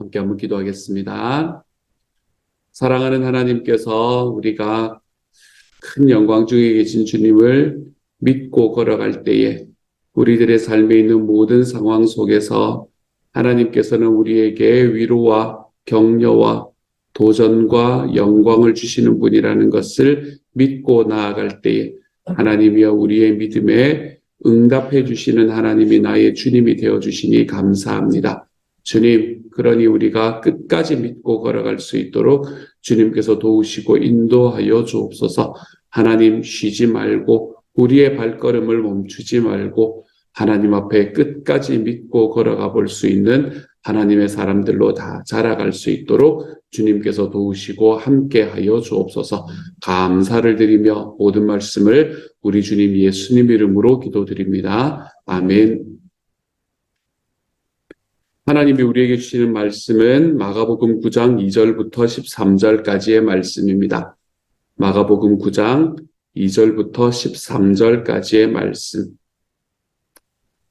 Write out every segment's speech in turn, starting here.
함께 한번 기도하겠습니다. 사랑하는 하나님께서 우리가 큰 영광 중에 계신 주님을 믿고 걸어갈 때에 우리들의 삶에 있는 모든 상황 속에서 하나님께서는 우리에게 위로와 격려와 도전과 영광을 주시는 분이라는 것을 믿고 나아갈 때에 하나님이여 우리의 믿음에 응답해 주시는 하나님이 나의 주님이 되어 주시니 감사합니다. 주님, 그러니 우리가 끝까지 믿고 걸어갈 수 있도록 주님께서 도우시고 인도하여 주옵소서. 하나님 쉬지 말고 우리의 발걸음을 멈추지 말고 하나님 앞에 끝까지 믿고 걸어가 볼 수 있는 하나님의 사람들로 다 자라갈 수 있도록 주님께서 도우시고 함께하여 주옵소서. 감사를 드리며 모든 말씀을 우리 주님 예수님 이름으로 기도드립니다. 아멘. 하나님이 우리에게 주시는 말씀은 마가복음 9장 2절부터 13절까지의 말씀입니다. 마가복음 9장 2절부터 13절까지의 말씀.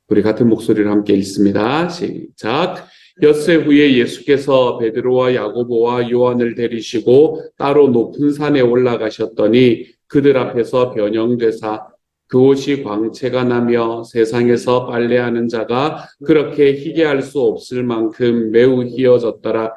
우리 같은 목소리로 함께 읽습니다. 시작. 엿새 후에 예수께서 베드로와 야고보와 요한을 데리시고 따로 높은 산에 올라가셨더니 그들 앞에서 변형되사 그곳이 광채가 나며 세상에서 빨래하는 자가 그렇게 희게할 수 없을 만큼 매우 희어졌더라.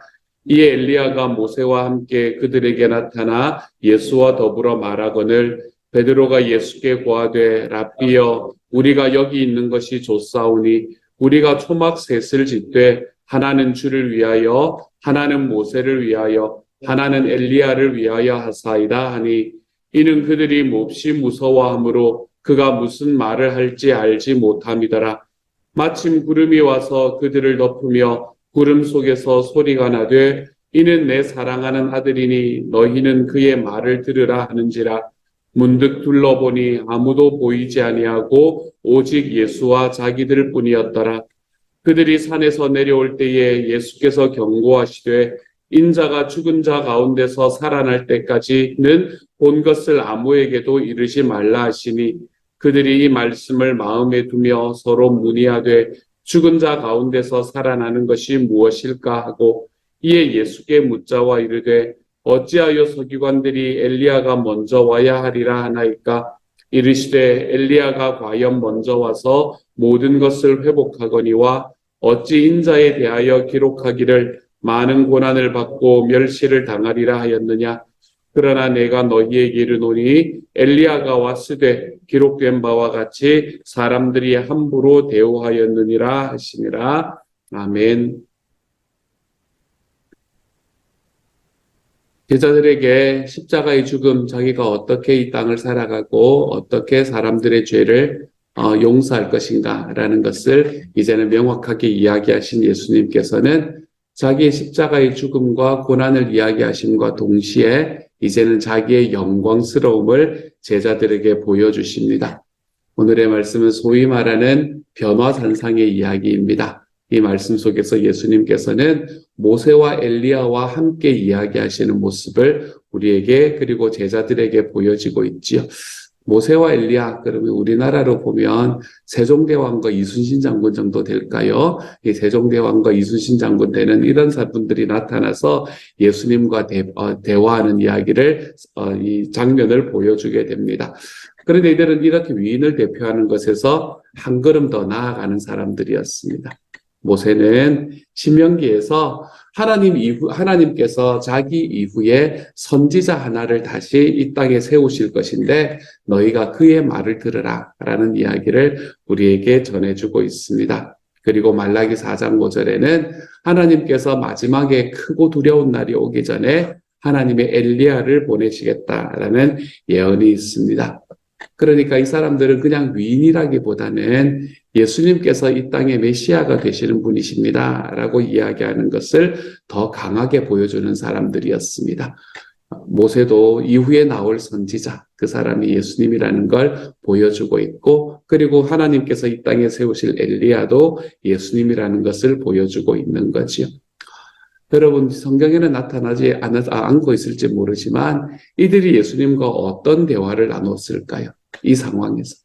이에 엘리야가 모세와 함께 그들에게 나타나 예수와 더불어 말하거늘 베드로가 예수께 고하되 랍비여 우리가 여기 있는 것이 좋사오니 우리가 초막 셋을 짓되 하나는 주를 위하여 하나는 모세를 위하여 하나는 엘리야를 위하여 하사이다 하니 이는 그들이 몹시 무서워하므로 그가 무슨 말을 할지 알지 못함이더라. 마침 구름이 와서 그들을 덮으며 구름 속에서 소리가 나되 이는 내 사랑하는 아들이니 너희는 그의 말을 들으라 하는지라. 문득 둘러보니 아무도 보이지 아니하고 오직 예수와 자기들 뿐이었더라. 그들이 산에서 내려올 때에 예수께서 경고하시되 인자가 죽은 자 가운데서 살아날 때까지는 본 것을 아무에게도 이르지 말라 하시니 그들이 이 말씀을 마음에 두며 서로 문의하되 죽은 자 가운데서 살아나는 것이 무엇일까 하고 이에 예수께 묻자와 이르되 어찌하여 서기관들이 엘리야가 먼저 와야 하리라 하나이까. 이르시되 엘리야가 과연 먼저 와서 모든 것을 회복하거니와 어찌 인자에 대하여 기록하기를 많은 고난을 받고 멸시를 당하리라 하였느냐. 그러나 내가 너희에게 이르노니 엘리야가 왔으되 기록된 바와 같이 사람들이 함부로 대우하였느니라 하시니라. 아멘. 제자들에게 십자가의 죽음, 자기가 어떻게 이 땅을 살아가고 어떻게 사람들의 죄를 용서할 것인가라는 것을 이제는 명확하게 이야기하신 예수님께서는 자기의 십자가의 죽음과 고난을 이야기하심과 동시에 이제는 자기의 영광스러움을 제자들에게 보여주십니다. 오늘의 말씀은 소위 말하는 변화산상의 이야기입니다. 이 말씀 속에서 예수님께서는 모세와 엘리야와 함께 이야기하시는 모습을 우리에게 그리고 제자들에게 보여지고 있지요. 모세와 엘리야, 그러면 우리나라로 보면 세종대왕과 이순신 장군 정도 될까요? 이 세종대왕과 이순신 장군 되는 이런 분들이 나타나서 예수님과 대화하는 이야기를 이 장면을 보여주게 됩니다. 그런데 이들은 이렇게 위인을 대표하는 것에서 한 걸음 더 나아가는 사람들이었습니다. 모세는 신명기에서 하나님께서 자기 이후에 선지자 하나를 다시 이 땅에 세우실 것인데 너희가 그의 말을 들으라 라는 이야기를 우리에게 전해주고 있습니다. 그리고 말라기 4장 5절에는 하나님께서 마지막에 크고 두려운 날이 오기 전에 하나님의 엘리야를 보내시겠다라는 예언이 있습니다. 그러니까 이 사람들은 그냥 위인이라기보다는 예수님께서 이 땅의 메시아가 되시는 분이십니다 라고 이야기하는 것을 더 강하게 보여주는 사람들이었습니다. 모세도 이후에 나올 선지자, 그 사람이 예수님이라는 걸 보여주고 있고, 그리고 하나님께서 이 땅에 세우실 엘리야도 예수님이라는 것을 보여주고 있는 거지요. 여러분, 성경에는 나타나지 않고 있을지 모르지만 이들이 예수님과 어떤 대화를 나눴을까요? 이 상황에서.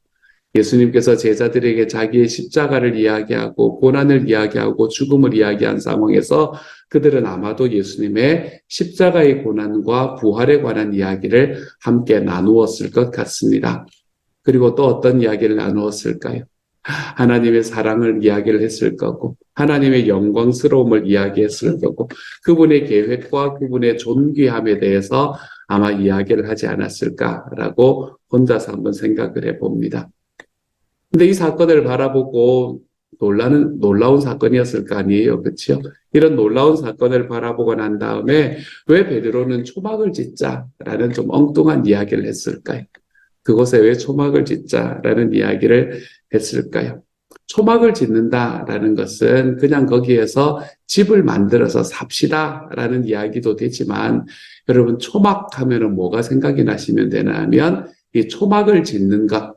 예수님께서 제자들에게 자기의 십자가를 이야기하고 고난을 이야기하고 죽음을 이야기한 상황에서 그들은 아마도 예수님의 십자가의 고난과 부활에 관한 이야기를 함께 나누었을 것 같습니다. 그리고 또 어떤 이야기를 나누었을까요? 하나님의 사랑을 이야기를 했을 거고, 하나님의 영광스러움을 이야기했을 거고, 그분의 계획과 그분의 존귀함에 대해서 아마 이야기를 하지 않았을까라고 혼자서 한번 생각을 해봅니다. 근데 이 사건을 바라보고 놀라운 사건이었을 거 아니에요. 그렇죠? 이런 놀라운 사건을 바라보고 난 다음에 왜 베드로는 초막을 짓자라는 좀 엉뚱한 이야기를 했을까요? 그곳에 왜 초막을 짓자라는 이야기를 했을까요? 초막을 짓는다라는 것은 그냥 거기에서 집을 만들어서 삽시다라는 이야기도 되지만 여러분 초막하면은 뭐가 생각이 나시면 되나 하면 이 초막을 짓는 것,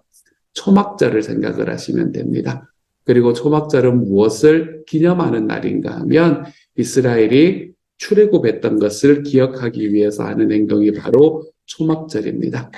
초막절을 생각을 하시면 됩니다. 그리고 초막절은 무엇을 기념하는 날인가 하면 이스라엘이 출애굽했던 것을 기억하기 위해서 하는 행동이 바로 초막절입니다.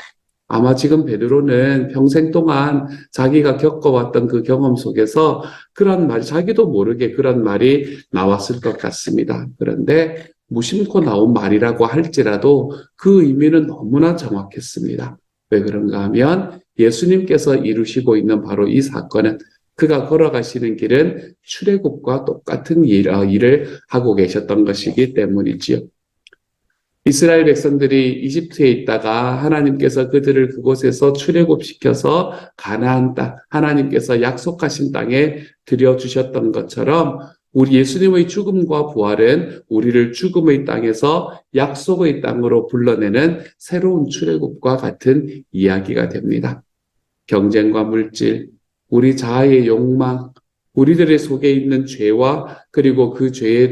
아마 지금 베드로는 평생 동안 자기가 겪어왔던 그 경험 속에서 그런 말이 자기도 모르게 그런 말이 나왔을 것 같습니다. 그런데 무심코 나온 말이라고 할지라도 그 의미는 너무나 정확했습니다. 왜 그런가 하면 예수님께서 이루시고 있는 바로 이 사건은 그가 걸어가시는 길은 출애굽과 똑같은 일을 하고 계셨던 것이기 때문이지요. 이스라엘 백성들이 이집트에 있다가 하나님께서 그들을 그곳에서 출애굽시켜서 가나안 땅, 하나님께서 약속하신 땅에 들여주셨던 것처럼 우리 예수님의 죽음과 부활은 우리를 죽음의 땅에서 약속의 땅으로 불러내는 새로운 출애굽과 같은 이야기가 됩니다. 경쟁과 물질, 우리 자아의 욕망, 우리들의 속에 있는 죄와 그리고 그 죄의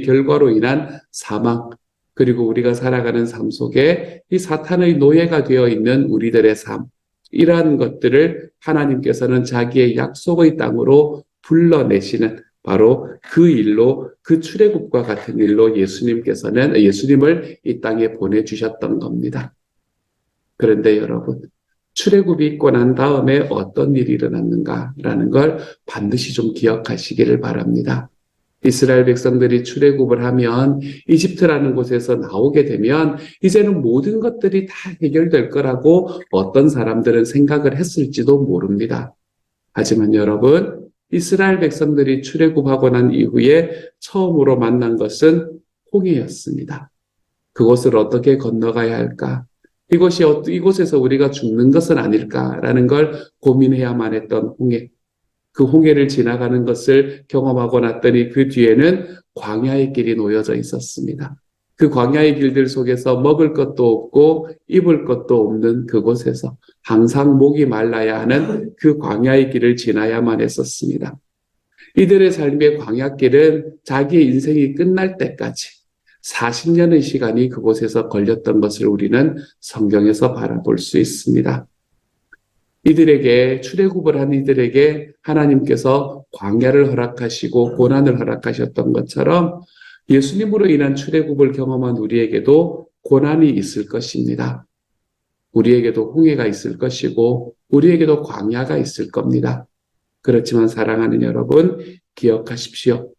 결과로 인한 사망, 그리고 우리가 살아가는 삶 속에 이 사탄의 노예가 되어 있는 우리들의 삶, 이러한 것들을 하나님께서는 자기의 약속의 땅으로 불러내시는 바로 그 일로, 그 출애굽과 같은 일로 예수님을 이 땅에 보내주셨던 겁니다. 그런데 여러분, 출애굽이 있고 난 다음에 어떤 일이 일어났는가라는 걸 반드시 좀 기억하시기를 바랍니다. 이스라엘 백성들이 출애굽을 하면 이집트라는 곳에서 나오게 되면 이제는 모든 것들이 다 해결될 거라고 어떤 사람들은 생각을 했을지도 모릅니다. 하지만 여러분, 이스라엘 백성들이 출애굽하고 난 이후에 처음으로 만난 것은 홍해였습니다. 그곳을 어떻게 건너가야 할까? 이곳에서 우리가 죽는 것은 아닐까라는 걸 고민해야만 했던 홍해. 그 홍해를 지나가는 것을 경험하고 났더니 그 뒤에는 광야의 길이 놓여져 있었습니다. 그 광야의 길들 속에서 먹을 것도 없고 입을 것도 없는 그곳에서 항상 목이 말라야 하는 그 광야의 길을 지나야만 했었습니다. 이들의 삶의 광야길은 자기의 인생이 끝날 때까지 40년의 시간이 그곳에서 걸렸던 것을 우리는 성경에서 바라볼 수 있습니다. 이들에게 출애굽을 한 이들에게 하나님께서 광야를 허락하시고 고난을 허락하셨던 것처럼 예수님으로 인한 출애굽을 경험한 우리에게도 고난이 있을 것입니다. 우리에게도 홍해가 있을 것이고 우리에게도 광야가 있을 겁니다. 그렇지만 사랑하는 여러분, 기억하십시오.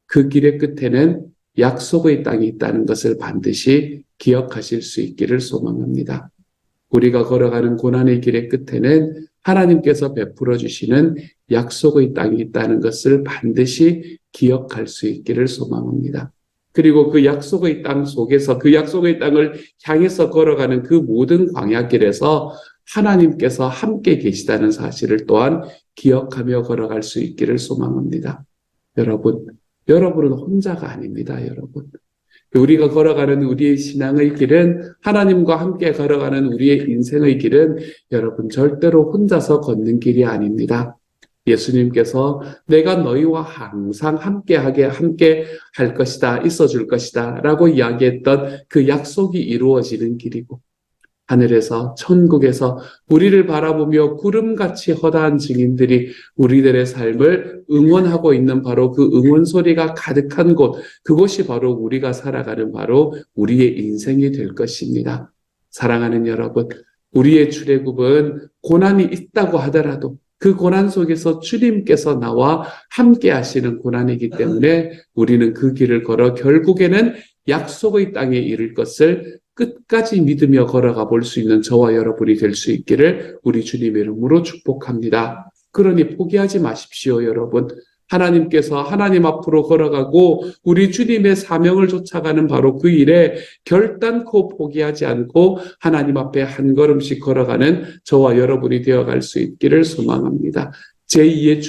그 길의 끝에는 약속의 땅이 있다는 것을 반드시 기억하실 수 있기를 소망합니다. 우리가 걸어가는 고난의 길의 끝에는 하나님께서 베풀어 주시는 약속의 땅이 있다는 것을 반드시 기억할 수 있기를 소망합니다. 그리고 그 약속의 땅 속에서 그 약속의 땅을 향해서 걸어가는 그 모든 광야길에서 하나님께서 함께 계시다는 사실을 또한 기억하며 걸어갈 수 있기를 소망합니다. 여러분은 혼자가 아닙니다, 여러분. 우리가 걸어가는 우리의 신앙의 길은 하나님과 함께 걸어가는 우리의 인생의 길은 여러분 절대로 혼자서 걷는 길이 아닙니다. 예수님께서 내가 너희와 항상 함께 할 것이다, 있어줄 것이다 라고 이야기했던 그 약속이 이루어지는 길이고 하늘에서 천국에서 우리를 바라보며 구름같이 허다한 증인들이 우리들의 삶을 응원하고 있는 바로 그 응원 소리가 가득한 곳, 그곳이 바로 우리가 살아가는 바로 우리의 인생이 될 것입니다. 사랑하는 여러분, 우리의 출애굽은 고난이 있다고 하더라도 그 고난 속에서 주님께서 나와 함께 하시는 고난이기 때문에 우리는 그 길을 걸어 결국에는 약속의 땅에 이를 것을 끝까지 믿으며 걸어가 볼 수 있는 저와 여러분이 될 수 있기를 우리 주님의 이름으로 축복합니다. 그러니 포기하지 마십시오, 여러분. 하나님께서 하나님 앞으로 걸어가고 우리 주님의 사명을 쫓아가는 바로 그 일에 결단코 포기하지 않고 하나님 앞에 한 걸음씩 걸어가는 저와 여러분이 되어갈 수 있기를 소망합니다. 제2의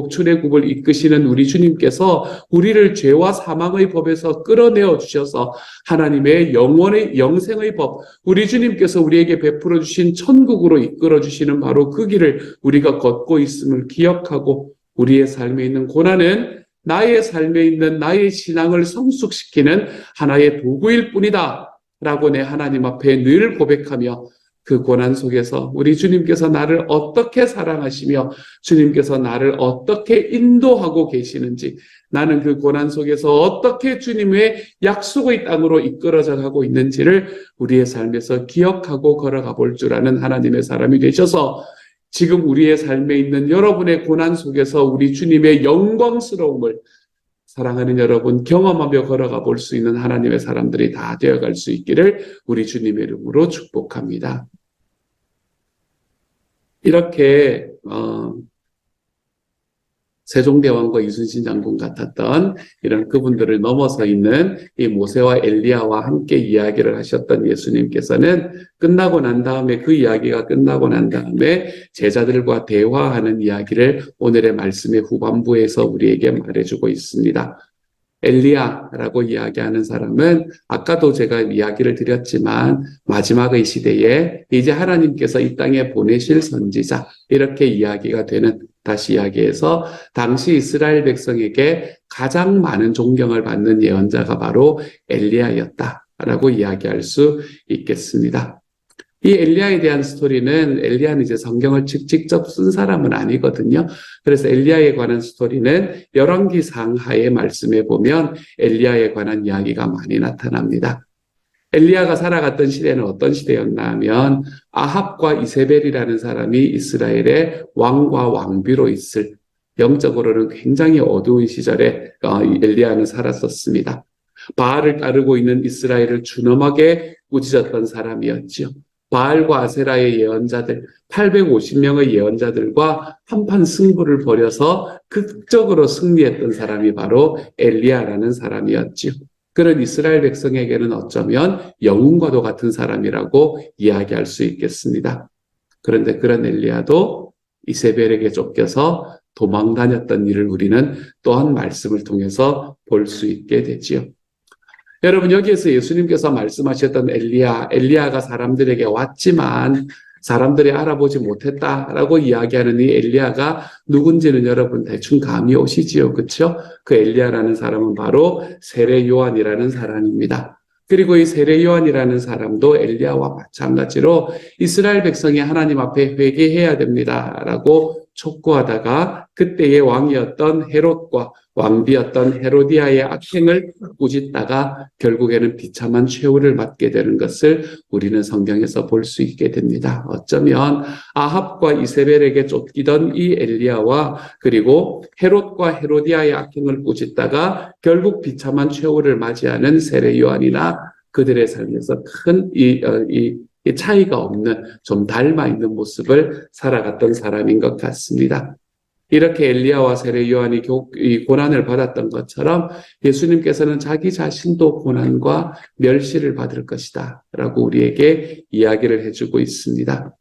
출애굽을 이끄시는 우리 주님께서 우리를 죄와 사망의 법에서 끌어내어 주셔서 하나님의 영생의 법, 우리 주님께서 우리에게 베풀어 주신 천국으로 이끌어 주시는 바로 그 길을 우리가 걷고 있음을 기억하고 우리의 삶에 있는 고난은 나의 삶에 있는 나의 신앙을 성숙시키는 하나의 도구일 뿐이다 라고 내 하나님 앞에 늘 고백하며 그 고난 속에서 우리 주님께서 나를 어떻게 사랑하시며 주님께서 나를 어떻게 인도하고 계시는지, 나는 그 고난 속에서 어떻게 주님의 약속의 땅으로 이끌어져 가고 있는지를 우리의 삶에서 기억하고 걸어가 볼 줄 아는 하나님의 사람이 되셔서 지금 우리의 삶에 있는 여러분의 고난 속에서 우리 주님의 영광스러움을 사랑하는 여러분 경험하며 걸어가 볼 수 있는 하나님의 사람들이 다 되어갈 수 있기를 우리 주님의 이름으로 축복합니다. 이렇게 세종대왕과 이순신 장군 같았던 이런 그분들을 넘어서 있는 이 모세와 엘리야와 함께 이야기를 하셨던 예수님께서는 끝나고 난 다음에 그 이야기가 끝나고 난 다음에 제자들과 대화하는 이야기를 오늘의 말씀의 후반부에서 우리에게 말해주고 있습니다. 엘리야라고 이야기하는 사람은 아까도 제가 이야기를 드렸지만 마지막의 시대에 이제 하나님께서 이 땅에 보내실 선지자 이렇게 이야기가 되는, 다시 이야기해서 당시 이스라엘 백성에게 가장 많은 존경을 받는 예언자가 바로 엘리야였다라고 이야기할 수 있겠습니다. 이 엘리야에 대한 스토리는, 엘리야는 이제 성경을 직접 쓴 사람은 아니거든요. 그래서 엘리야에 관한 스토리는 열왕기상 하의 말씀에 보면 엘리야에 관한 이야기가 많이 나타납니다. 엘리야가 살아갔던 시대는 어떤 시대였나 하면 아합과 이세벨이라는 사람이 이스라엘의 왕과 왕비로 있을, 영적으로는 굉장히 어두운 시절에 엘리야는 살았었습니다. 바알을 따르고 있는 이스라엘을 준엄하게 꾸짖었던 사람이었지요. 바알과 아세라의 예언자들 850명의 예언자들과 한판 승부를 벌여서 극적으로 승리했던 사람이 바로 엘리야라는 사람이었지요. 그런 이스라엘 백성에게는 어쩌면 영웅과도 같은 사람이라고 이야기할 수 있겠습니다. 그런데 그런 엘리야도 이세벨에게 쫓겨서 도망 다녔던 일을 우리는 또한 말씀을 통해서 볼 수 있게 되지요. 여러분, 여기에서 예수님께서 말씀하셨던 엘리야가 사람들에게 왔지만 사람들이 알아보지 못했다라고 이야기하는 이 엘리야가 누군지는 여러분 대충 감이 오시지요, 그렇죠? 그 엘리야라는 사람은 바로 세례 요한이라는 사람입니다. 그리고 이 세례 요한이라는 사람도 엘리야와 마찬가지로 이스라엘 백성이 하나님 앞에 회개해야 됩니다라고 촉구하다가 그때의 왕이었던 헤롯과 왕비였던 헤로디아의 악행을 꾸짖다가 결국에는 비참한 최후를 맞게 되는 것을 우리는 성경에서 볼 수 있게 됩니다. 어쩌면 아합과 이세벨에게 쫓기던 이 엘리야와 그리고 헤롯과 헤로디아의 악행을 꾸짖다가 결국 비참한 최후를 맞이하는 세례 요한이나 그들의 삶에서 큰 이 차이가 없는, 좀 닮아 있는 모습을 살아갔던 사람인 것 같습니다. 이렇게 엘리야와 세례 요한이 이 고난을 받았던 것처럼 예수님께서는 자기 자신도 고난과 멸시를 받을 것이다 라고 우리에게 이야기를 해주고 있습니다.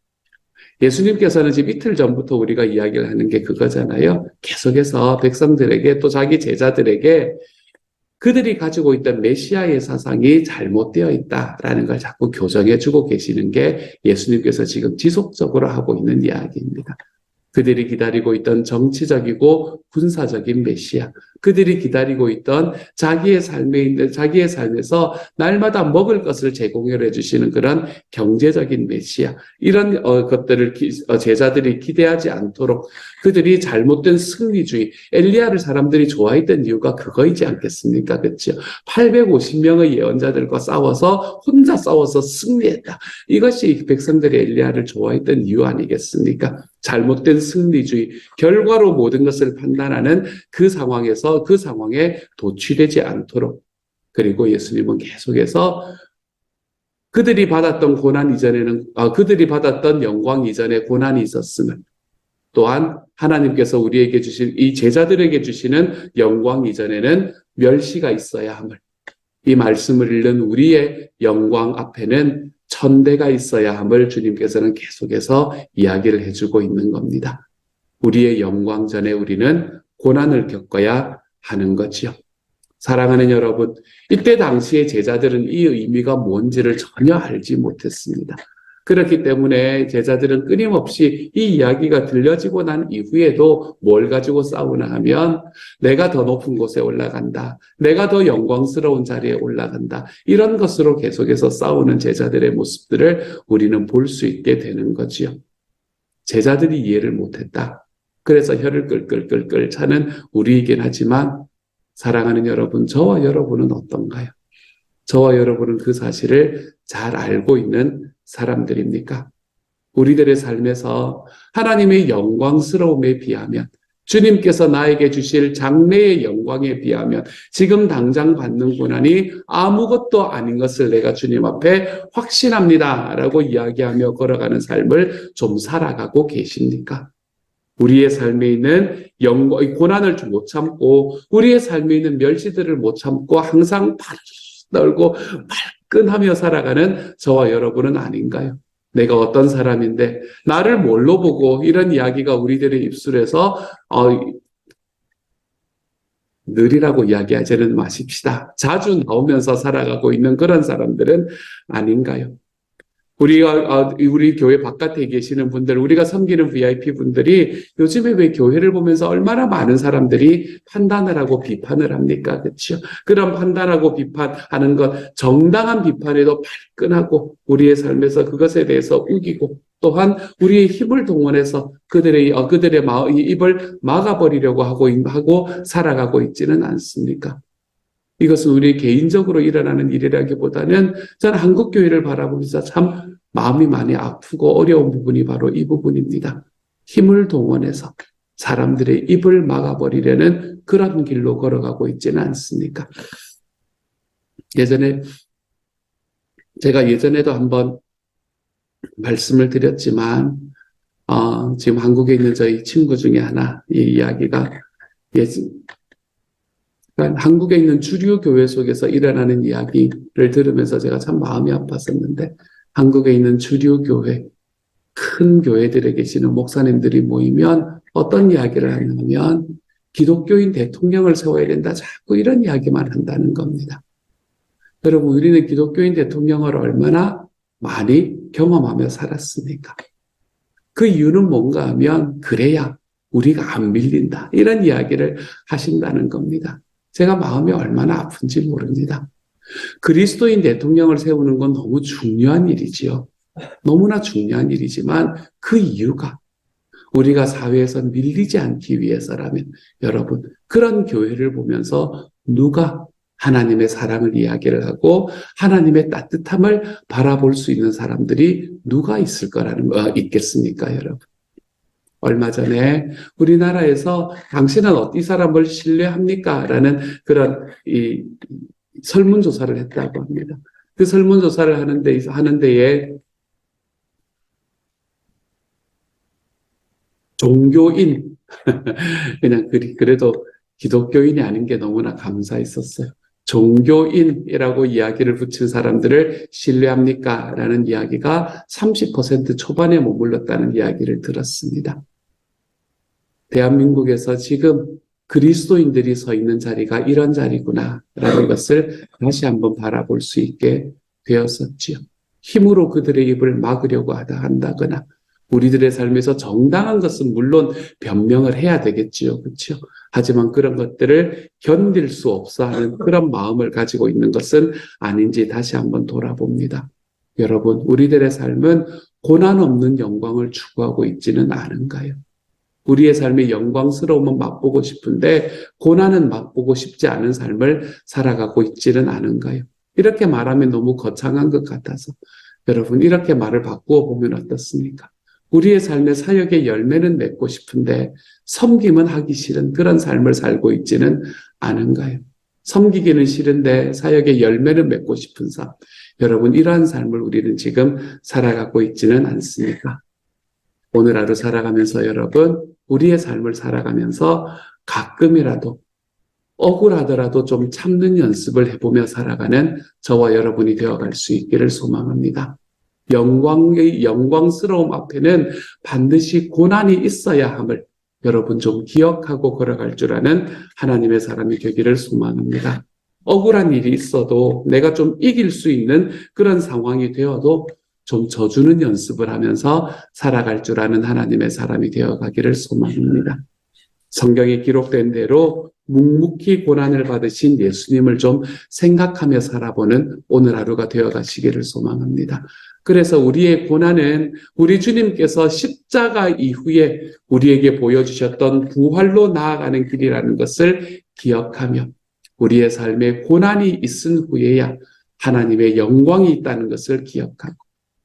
예수님께서는 지금 이틀 전부터 우리가 이야기를 하는 게 그거잖아요. 계속해서 백성들에게 또 자기 제자들에게 그들이 가지고 있던 메시아의 사상이 잘못되어 있다라는 걸 자꾸 교정해주고 계시는 게 예수님께서 지금 지속적으로 하고 있는 이야기입니다. 그들이 기다리고 있던 정치적이고 군사적인 메시아, 그들이 기다리고 있던 자기의 삶에서 날마다 먹을 것을 제공해 주시는 그런 경제적인 메시아, 이런 것들을 제자들이 기대하지 않도록 그들이 잘못된 승리주의, 엘리야를 사람들이 좋아했던 이유가 그거이지 않겠습니까? 그렇죠? 850명의 예언자들과 혼자 싸워서 승리했다. 이것이 백성들이 엘리야를 좋아했던 이유 아니겠습니까? 잘못된 승리주의, 결과로 모든 것을 판단하는 그 상황에 도취되지 않도록. 그리고 예수님은 계속해서 그들이 받았던 그들이 받았던 영광 이전에 고난이 있었음을, 또한 하나님께서 우리에게 주신 이 제자들에게 주시는 영광 이전에는 멸시가 있어야 함을, 이 말씀을 읽는 우리의 영광 앞에는 천대가 있어야 함을 주님께서는 계속해서 이야기를 해주고 있는 겁니다. 우리의 영광 전에 우리는 고난을 겪어야 하는 거지요. 사랑하는 여러분, 이때 당시의 제자들은 이 의미가 뭔지를 전혀 알지 못했습니다. 그렇기 때문에 제자들은 끊임없이 이 이야기가 들려지고 난 이후에도 뭘 가지고 싸우나 하면, 내가 더 높은 곳에 올라간다, 내가 더 영광스러운 자리에 올라간다, 이런 것으로 계속해서 싸우는 제자들의 모습들을 우리는 볼 수 있게 되는 거지요. 제자들이 이해를 못했다. 그래서 혀를 끌끌끌끌 차는 우리이긴 하지만, 사랑하는 여러분, 저와 여러분은 어떤가요? 저와 여러분은 그 사실을 잘 알고 있는 사람들입니까? 우리들의 삶에서 하나님의 영광스러움에 비하면, 주님께서 나에게 주실 장래의 영광에 비하면 지금 당장 받는 고난이 아무것도 아닌 것을 내가 주님 앞에 확신합니다 라고 이야기하며 걸어가는 삶을 좀 살아가고 계십니까? 우리의 삶에 있는 고난을 못 참고, 우리의 삶에 있는 멸시들을 못 참고 항상 발을 떨고 발끈하며 살아가는 저와 여러분은 아닌가요? 내가 어떤 사람인데 나를 뭘로 보고, 이런 이야기가 우리들의 입술에서 늘이라고 이야기하지는 마십시다. 자주 나오면서 살아가고 있는 그런 사람들은 아닌가요? 우리 교회 바깥에 계시는 분들, 우리가 섬기는 VIP 분들이 요즘에 왜 교회를 보면서 얼마나 많은 사람들이 판단을 하고 비판을 합니까? 그렇죠? 그런 판단하고 비판하는 것, 정당한 비판에도 발끈하고 우리의 삶에서 그것에 대해서 우기고, 또한 우리의 힘을 동원해서 그들의 입을 막아버리려고 하고 살아가고 있지는 않습니까? 이것은 우리 개인적으로 일어나는 일이라기보다는 저는 한국교회를 바라보면서 참 마음이 많이 아프고 어려운 부분이 바로 이 부분입니다. 힘을 동원해서 사람들의 입을 막아버리려는 그런 길로 걸어가고 있지는 않습니까? 제가 예전에도 한번 말씀을 드렸지만, 지금 한국에 있는 저희 친구 중에 하나, 이 이야기가 한국에 있는 주류 교회 속에서 일어나는 이야기를 들으면서 제가 참 마음이 아팠었는데, 한국에 있는 주류 교회, 큰 교회들에 계시는 목사님들이 모이면 어떤 이야기를 하냐면, 기독교인 대통령을 세워야 된다, 자꾸 이런 이야기만 한다는 겁니다. 여러분, 우리는 기독교인 대통령을 얼마나 많이 경험하며 살았습니까? 그 이유는 뭔가 하면, 그래야 우리가 안 밀린다, 이런 이야기를 하신다는 겁니다. 제가 마음이 얼마나 아픈지 모릅니다. 그리스도인 대통령을 세우는 건 너무 중요한 일이지요. 너무나 중요한 일이지만 그 이유가 우리가 사회에서 밀리지 않기 위해서라면, 여러분, 그런 교회를 보면서 누가 하나님의 사랑을 이야기를 하고 하나님의 따뜻함을 바라볼 수 있는 사람들이 누가 있겠습니까, 여러분? 얼마 전에 우리나라에서 당신은 어떤 사람을 신뢰합니까? 라는 그런 설문조사를 했다고 합니다. 그 설문조사를 하는 데에 종교인, 그냥 그래도 기독교인이 아닌 게 너무나 감사했었어요. 종교인이라고 이야기를 붙인 사람들을 신뢰합니까? 라는 이야기가 30% 초반에 머물렀다는 이야기를 들었습니다. 대한민국에서 지금 그리스도인들이 서 있는 자리가 이런 자리구나라는 것을 다시 한번 바라볼 수 있게 되었었지요. 힘으로 그들의 입을 막으려고 한다거나, 우리들의 삶에서 정당한 것은 물론 변명을 해야 되겠지요. 그렇죠? 하지만 그런 것들을 견딜 수 없어 하는 그런 마음을 가지고 있는 것은 아닌지 다시 한번 돌아봅니다. 여러분, 우리들의 삶은 고난 없는 영광을 추구하고 있지는 않은가요? 우리의 삶의 영광스러움은 맛보고 싶은데 고난은 맛보고 싶지 않은 삶을 살아가고 있지는 않은가요? 이렇게 말하면 너무 거창한 것 같아서 여러분, 이렇게 말을 바꾸어 보면 어떻습니까? 우리의 삶의 사역의 열매는 맺고 싶은데 섬김은 하기 싫은 그런 삶을 살고 있지는 않은가요? 섬기기는 싫은데 사역의 열매는 맺고 싶은 삶. 여러분, 이러한 삶을 우리는 지금 살아가고 있지는 않습니까? 오늘 하루 살아가면서 여러분, 우리의 삶을 살아가면서 가끔이라도 억울하더라도 좀 참는 연습을 해보며 살아가는 저와 여러분이 되어갈 수 있기를 소망합니다. 영광스러움 앞에는 반드시 고난이 있어야 함을 여러분 좀 기억하고 걸어갈 줄 아는 하나님의 사람이 되기를 소망합니다. 억울한 일이 있어도 내가 좀 이길 수 있는 그런 상황이 되어도 좀 져주는 연습을 하면서 살아갈 줄 아는 하나님의 사람이 되어가기를 소망합니다. 성경에 기록된 대로 묵묵히 고난을 받으신 예수님을 좀 생각하며 살아보는 오늘 하루가 되어가시기를 소망합니다. 그래서 우리의 고난은 우리 주님께서 십자가 이후에 우리에게 보여주셨던 부활로 나아가는 길이라는 것을 기억하며 우리의 삶에 고난이 있은 후에야 하나님의 영광이 있다는 것을 기억하고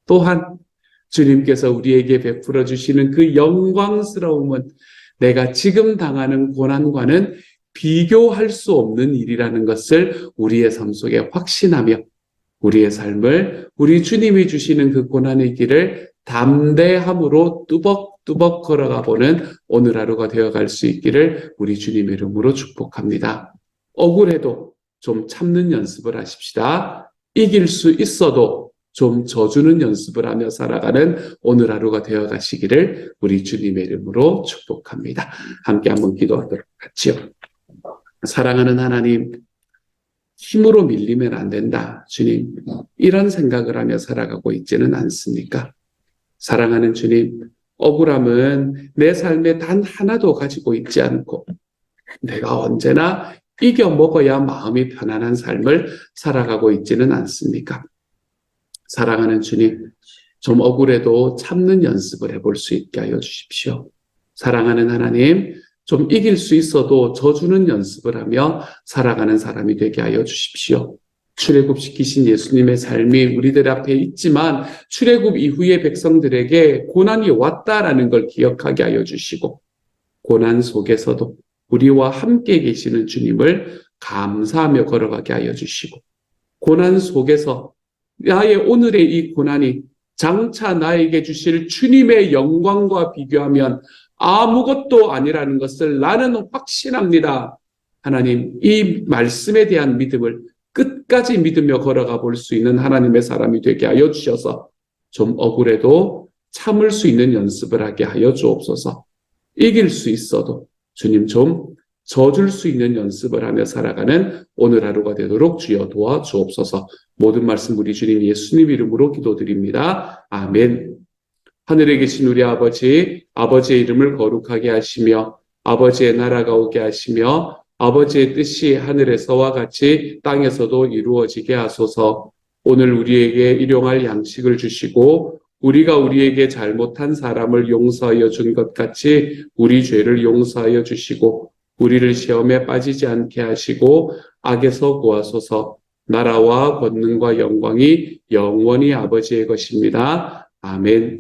또한 주님께서 우리에게 베풀어 주시는 그 영광스러움은 내가 지금 당하는 고난과는 비교할 수 없는 일이라는 것을 우리의 삶 속에 확신하며 우리의 삶을 우리 주님이 주시는 그 고난의 길을 담대함으로 뚜벅뚜벅 걸어가 보는 오늘 하루가 되어갈 수 있기를 우리 주님의 이름으로 축복합니다. 억울해도 좀 참는 연습을 하십시다. 이길 수 있어도 좀 져주는 연습을 하며 살아가는 오늘 하루가 되어가시기를 우리 주님의 이름으로 축복합니다. 함께 한번 기도하도록 하지요. 사랑하는 하나님, 힘으로 밀리면 안 된다. 주님, 이런 생각을 하며 살아가고 있지는 않습니까? 사랑하는 주님, 억울함은 내 삶에 단 하나도 가지고 있지 않고 내가 언제나 이겨 먹어야 마음이 편안한 삶을 살아가고 있지는 않습니까? 사랑하는 주님, 좀 억울해도 참는 연습을 해볼 수 있게 하여 주십시오. 사랑하는 하나님, 좀 이길 수 있어도 져주는 연습을 하며 살아가는 사람이 되게 하여 주십시오. 출애굽시키신 예수님의 삶이 우리들 앞에 있지만 출애굽 이후의 백성들에게 고난이 왔다라는 걸 기억하게 하여 주시고 고난 속에서도 우리와 함께 계시는 주님을 감사하며 걸어가게 하여 주시고 고난 속에서 나의 오늘의 이 고난이 장차 나에게 주실 주님의 영광과 비교하면 아무것도 아니라는 것을 나는 확신합니다. 하나님, 이 말씀에 대한 믿음을 끝까지 믿으며 걸어가 볼 수 있는 하나님의 사람이 되게 하여 주셔서 좀 억울해도 참을 수 있는 연습을 하게 하여 주옵소서. 이길 수 있어도 주님 좀 져줄 수 있는 연습을 하며 살아가는 오늘 하루가 되도록 주여 도와주옵소서. 모든 말씀 우리 주님 예수님 이름으로 기도드립니다. 아멘. 하늘에 계신 우리 아버지, 아버지의 이름을 거룩하게 하시며 아버지의 나라가 오게 하시며 아버지의 뜻이 하늘에서와 같이 땅에서도 이루어지게 하소서. 오늘 우리에게 일용할 양식을 주시고 우리가 우리에게 잘못한 사람을 용서하여 준 것 같이 우리 죄를 용서하여 주시고 우리를 시험에 빠지지 않게 하시고 악에서 구하소서. 나라와 권능과 영광이 영원히 아버지의 것입니다. 아멘.